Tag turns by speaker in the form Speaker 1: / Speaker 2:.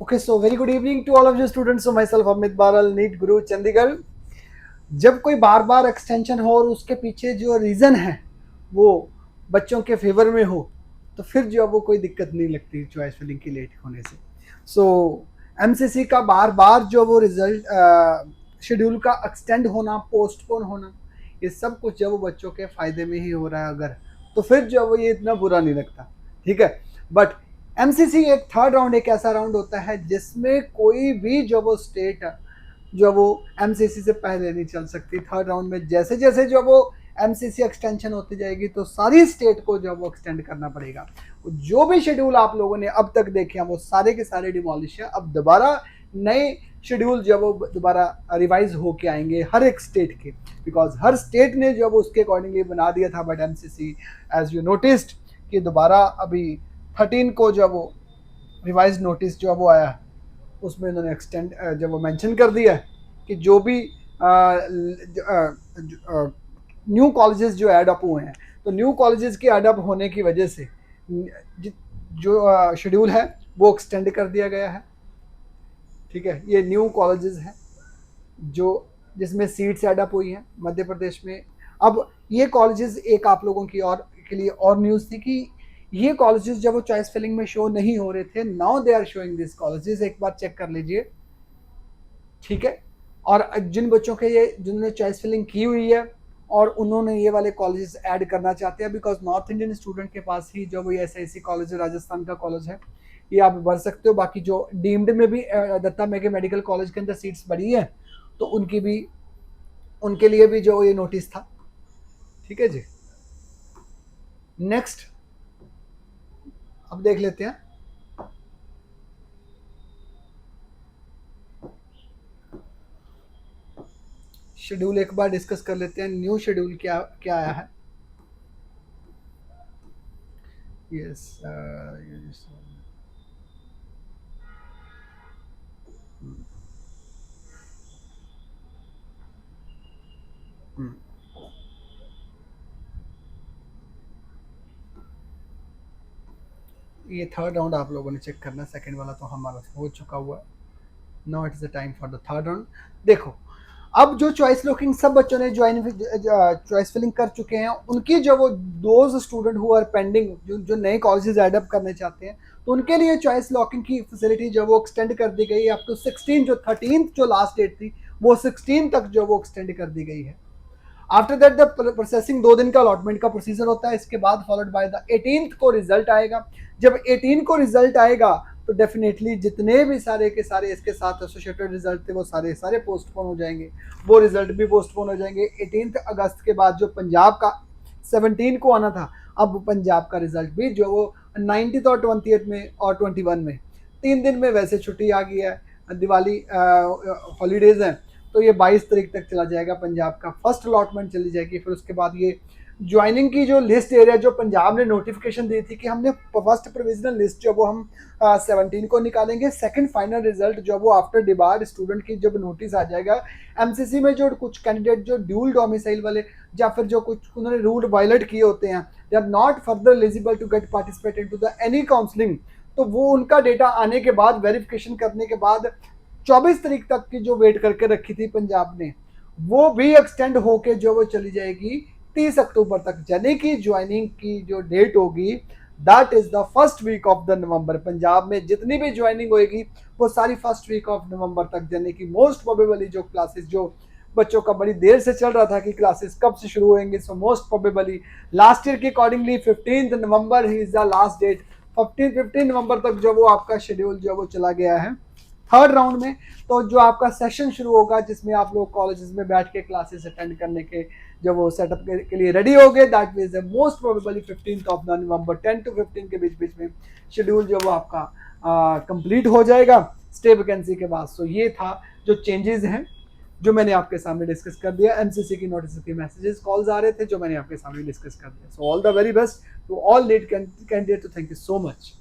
Speaker 1: Okay, so very good evening to all of you students. So myself Amit Baral, NEET Guru Chandigarh. जब कोई बार बार extension हो और उसके पीछे जो रीज़न है वो बच्चों के फेवर में हो, तो फिर जो वो कोई दिक्कत नहीं लगती चॉइस फिलिंग की लेट होने से। सो एमसीसी का बार बार जो वो रिजल्ट शेड्यूल का एक्सटेंड होना, पोस्टपोन होना, ये सब कुछ जब वो बच्चों के फ़ायदे में ही हो रहा है अगर, तो फिर जो वो ये इतना बुरा नहीं लगता, ठीक है। बट एमसीसी एक थर्ड राउंड एक ऐसा राउंड होता है जिसमें कोई भी जो वो स्टेट जो वो एमसीसी से पहले नहीं चल सकती। थर्ड राउंड में जैसे जैसे जो वो एमसीसी एक्सटेंशन होती जाएगी तो सारी स्टेट को जो वो एक्सटेंड करना पड़ेगा। जो भी शेड्यूल आप लोगों ने अब तक देखे हैं वो सारे के सारे डिमोलिश है। अब दोबारा नए शेड्यूल जब वो दोबारा रिवाइज होके आएंगे हर एक स्टेट के, बिकॉज हर स्टेट ने जो उसके अकॉर्डिंगली बना दिया था। But MCC as you noticed कि दोबारा अभी 13 को जब वो रिवाइज नोटिस जो वो आया उसमें उन्होंने एक्सटेंड जब वो मेंशन कर दिया कि जो भी न्यू कॉलेजेस जो एड अप हुए हैं, तो न्यू कॉलेजेस के एड अप होने की वजह से जो शेड्यूल है वो एक्सटेंड कर दिया गया है, ठीक है। ये न्यू कॉलेजेस हैं जो जिसमें सीट्स एड अप हुई हैं मध्य प्रदेश में। अब ये कॉलेजेस एक आप लोगों की और के लिए और न्यूज़ थी कि ये कॉलेजेस जब वो चॉइस फिलिंग में शो नहीं हो रहे थे, now they are showing this colleges. एक बार चेक कर लीजिए, ठीक है। और जिन बच्चों के ये जिन्होंने चॉइस फिलिंग की हुई है और उन्होंने ये वाले कॉलेजेस ऐड करना चाहते हैं, बिकॉज नॉर्थ इंडियन स्टूडेंट के पास ही जो वो एसआईसी कॉलेज है, राजस्थान का कॉलेज है, ये आप भर सकते हो। बाकी जो डीम्ड में भी दत्ता मेघे मेडिकल कॉलेज के अंदर सीट्स बढ़ी है तो उनके लिए भी जो ये नोटिस था, ठीक है जी। नेक्स्ट अब देख लेते हैं शेड्यूल, एक बार डिस्कस कर लेते हैं न्यू शेड्यूल क्या क्या आया है। यस ये थर्ड राउंड आप लोगों ने चेक करना, सेकंड वाला तो हमारा हो चुका हुआ है। Now it is the time for the third round. देखो, अब जो चॉइस लॉकिंग सब बच्चों ने ज्वाइन चॉइस फिलिंग कर चुके हैं, उनकी जो वो those student who are pending, जो नए कॉलेजेस एड अप करने चाहते हैं, तो उनके लिए चॉइस लॉकिंग की फैसिलिटी जो वो एक्सटेंड कर दी गई है अप टू 16। जो 13 जो लास्ट डेट थी वो 16 तक जो वो एक्सटेंड कर दी गई है। आफ्टर दैट द प्रोसेसिंग 2 दिन का अलॉटमेंट का प्रोसीजर होता है। इसके बाद फॉलोड बाय द 18th को रिजल्ट आएगा। जब 18 को रिजल्ट आएगा तो डेफिनेटली जितने भी सारे के सारे इसके साथ एसोसिएटेड रिजल्ट थे वो सारे सारे पोस्टपोन हो जाएंगे, वो रिजल्ट भी पोस्टपोन हो जाएंगे। 18 अगस्त के बाद जो पंजाब का 17 को आना था, अब पंजाब का रिजल्ट भी जो वो 19 और 20 में और 21 में 3 दिन में वैसे छुट्टी आ गई है, दिवाली हॉलीडेज हैं, तो ये 22 तारीख तक चला जाएगा। पंजाब का फर्स्ट अलॉटमेंट चली जाएगी। फिर उसके बाद ये ज्वाइनिंग की जो लिस्ट एरिया जो पंजाब ने नोटिफिकेशन दी थी कि हमने फर्स्ट प्रोविजनल लिस्ट जो वो हम 17 को निकालेंगे, सेकंड फाइनल रिजल्ट जो वो आफ्टर डिबार्ड स्टूडेंट की जब नोटिस आ जाएगा। एमसीसी में जो कुछ कैंडिडेट जो ड्यूल डोमिसाइल वाले या फिर जो कुछ उन्होंने रूल वायलेट किए होते हैं, they are not further eligible to get participate into the any counselling, तो वो उनका डेटा आने के बाद वेरिफिकेशन करने के बाद 24 तारीख तक की जो वेट करके रखी थी पंजाब ने, वो भी एक्सटेंड होके जो वो चली जाएगी 30 अक्टूबर तक। यानी कि ज्वाइनिंग की जो डेट होगी that is the first week of the November. Punjab में जितनी भी ज्वाइनिंग होगी वो सारी फर्स्ट वीक ऑफ नवंबर तक, यानी कि मोस्ट प्रोबेबली जो क्लासेस जो बच्चों का बड़ी देर से चल रहा था कि क्लासेस कब से शुरू होंगे, so most probably last year के अकॉर्डिंगली 15 नवंबर ही इज द लास्ट डेट। 15 नवंबर तक जो वो आपका शेड्यूल जो वो चला गया है थर्ड राउंड में। तो जो आपका सेशन शुरू होगा जिसमें आप लोग कॉलेजेस में बैठ के क्लासेस अटेंड करने के जब वो सेटअप के लिए रेडी हो गए, that means most probably 15 November 10 to 15 के बीच बीच में शेड्यूल जो वो आपका कंप्लीट हो जाएगा स्टे वैकेंसी के बाद। सो ये था जो चेंजेस हैं जो मैंने आपके सामने डिस्कस कर दिया। एमसीसी की नोटिस के मैसेजेस कॉल्स आ रहे थे जो मैंने आपके सामने डिस्कस कर दिया। So all the very best to all NEET candidate, thank you so much.